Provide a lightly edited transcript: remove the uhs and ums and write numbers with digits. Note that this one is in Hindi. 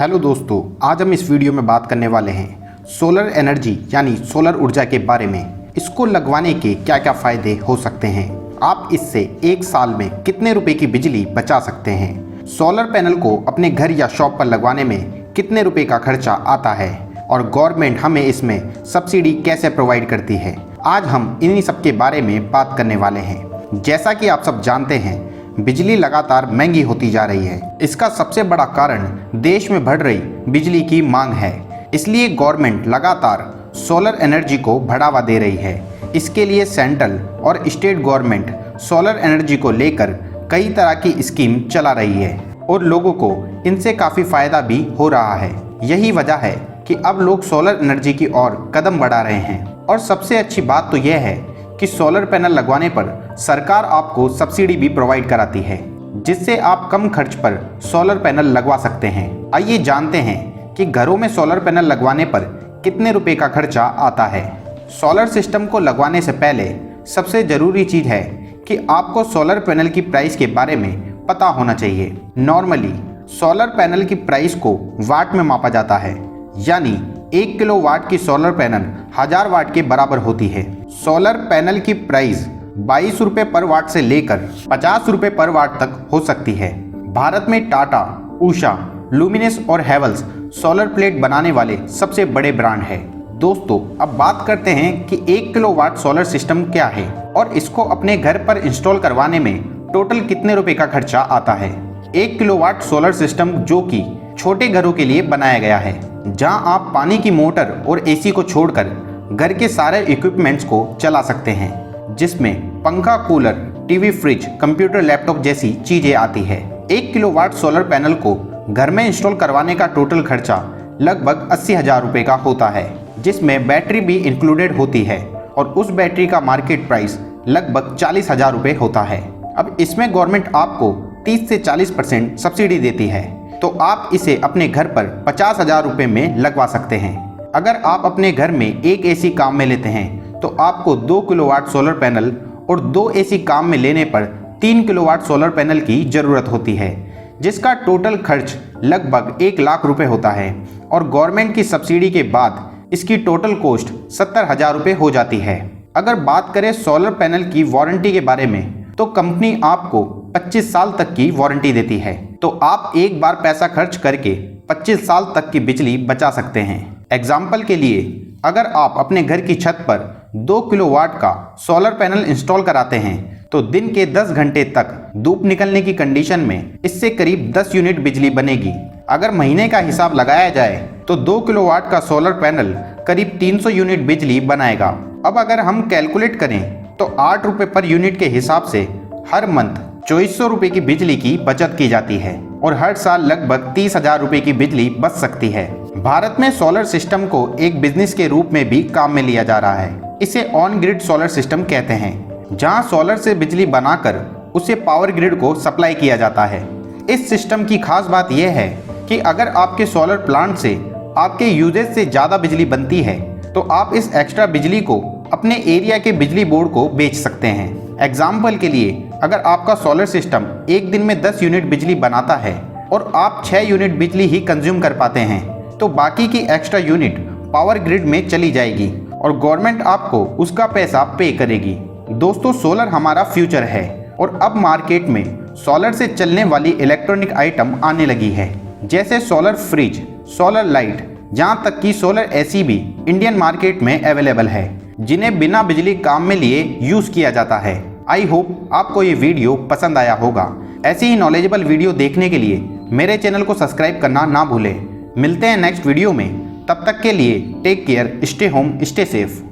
हेलो दोस्तों, आज हम इस वीडियो में बात करने वाले हैं सोलर एनर्जी यानी सोलर ऊर्जा के बारे में। इसको लगवाने के क्या क्या फ़ायदे हो सकते हैं, आप इससे एक साल में कितने रुपए की बिजली बचा सकते हैं, सोलर पैनल को अपने घर या शॉप पर लगवाने में कितने रुपए का खर्चा आता है और गवर्नमेंट हमें इसमें सब्सिडी कैसे प्रोवाइड करती है। आज हम इन्हीं सब के बारे में बात करने वाले हैं। जैसा कि आप सब जानते हैं, बिजली लगातार महंगी होती जा रही है। इसका सबसे बड़ा कारण देश में बढ़ रही बिजली की मांग है। इसलिए गवर्नमेंट लगातार सोलर एनर्जी को बढ़ावा दे रही है। इसके लिए सेंट्रल और स्टेट गवर्नमेंट सोलर एनर्जी को लेकर कई तरह की स्कीम चला रही है और लोगों को इनसे काफ़ी फ़ायदा भी हो रहा है। यही वजह है कि अब लोग सोलर एनर्जी की ओर कदम बढ़ा रहे हैं। और सबसे अच्छी बात तो यह है कि सोलर पैनल लगवाने पर सरकार आपको सब्सिडी भी प्रोवाइड कराती है, जिससे आप कम खर्च पर सोलर पैनल लगवा सकते हैं। आइए जानते हैं कि घरों में सोलर पैनल लगवाने पर कितने रुपए का खर्चा आता है। सोलर सिस्टम को लगवाने से पहले सबसे ज़रूरी चीज़ है कि आपको सोलर पैनल की प्राइस के बारे में पता होना चाहिए। नॉर्मली सोलर पैनल की प्राइस को वाट में मापा जाता है, यानी 1 किलोवाट की सोलर पैनल 1000 वाट के बराबर होती है। सोलर पैनल की प्राइस 22 रुपये पर वाट से लेकर 50 रुपये पर वाट तक हो सकती है। भारत में टाटा, उषा, लुमिनस और हेवल्स सोलर प्लेट बनाने वाले सबसे बड़े ब्रांड हैं। दोस्तों, अब बात करते हैं कि 1 किलोवाट सोलर सिस्टम क्या है और इसको अपने घर पर इंस्टॉल करवाने में टोटल कितने रुपए का खर्चा आता है। 1 किलोवाट सोलर सिस्टम जो कि छोटे घरों के लिए बनाया गया है, जहां आप पानी की मोटर और एसी को छोड़कर घर के सारे इक्विपमेंट्स को चला सकते हैं, जिसमें पंखा, cooler, TV, fridge, computer, laptop जैसी चीजें आती है। 1 किलोवाट सोलर पैनल को घर में इंस्टॉल करवाने का टोटल खर्चा लगभग 80,000 रुपये का होता है, जिसमें बैटरी भी इंक्लूडेड होती है और उस बैटरी का मार्केट प्राइस लगभग 40,000 रुपये होता है। अब इसमें गवर्नमेंट आपको 30 से 40% सब्सिडी देती है, तो आप इसे अपने घर पर 50,000 रुपये में लगवा सकते हैं। अगर आप अपने घर में एक एसी काम में लेते हैं तो आपको 2 किलोवाट सोलर पैनल और 2 एसी काम में लेने पर 3 किलोवाट सोलर पैनल की ज़रूरत होती है, जिसका टोटल खर्च लगभग 1 लाख रुपए होता है और गवर्नमेंट की सब्सिडी के बाद इसकी टोटल कॉस्ट 70,000 रुपये हो जाती है। अगर बात करें सोलर पैनल की वारंटी के बारे में, तो कंपनी आपको 25 साल तक की वारंटी देती है, तो आप एक बार पैसा खर्च करके 25 साल तक की बिजली बचा सकते हैं। एग्जाम्पल के लिए, अगर आप अपने घर की छत पर 2 किलोवाट का सोलर पैनल इंस्टॉल कराते हैं तो दिन के 10 घंटे तक धूप निकलने की कंडीशन में इससे करीब 10 यूनिट बिजली बनेगी। अगर महीने का हिसाब लगाया जाए तो 2 किलोवाट का सोलर पैनल करीब 300 यूनिट बिजली बनाएगा। अब अगर हम कैलकुलेट करें तो 8 रुपये पर यूनिट के हिसाब से हर मंथ 2400 रुपये की बिजली की बचत की जाती है और हर साल लगभग 30,000 रुपये की बिजली बच सकती है। भारत में सोलर सिस्टम को एक बिजनेस के रूप में भी काम में लिया जा रहा है। इसे ऑन ग्रिड सोलर सिस्टम कहते हैं, जहां सोलर से बिजली बनाकर उसे पावर ग्रिड को सप्लाई किया जाता है। इस सिस्टम की खास बात यह है कि अगर आपके सोलर प्लांट से आपके यूजेज से ज़्यादा बिजली बनती है तो आप इस एक्स्ट्रा बिजली को अपने एरिया के बिजली बोर्ड को बेच सकते हैं। एग्जाम्पल के लिए, अगर आपका सोलर सिस्टम एक दिन में 10 यूनिट बिजली बनाता है और आप 6 यूनिट बिजली ही कंज्यूम कर पाते हैं, तो बाकी की एक्स्ट्रा यूनिट पावर ग्रिड में चली जाएगी और गवर्नमेंट आपको उसका पैसा पे करेगी। दोस्तों, सोलर हमारा फ्यूचर है और अब मार्केट में सोलर से चलने वाली इलेक्ट्रॉनिक आइटम आने लगी है, जैसे सोलर फ्रिज, सोलर लाइट, जहाँ तक कि सोलर एसी भी इंडियन मार्केट में अवेलेबल है, जिन्हें बिना बिजली काम में लिए यूज़ किया जाता है। आई होप आपको ये वीडियो पसंद आया होगा। ऐसी ही नॉलेजेबल वीडियो देखने के लिए मेरे चैनल को सब्सक्राइब करना ना भूलें। मिलते हैं नेक्स्ट वीडियो में, तब तक के लिए take care, stay home, stay safe.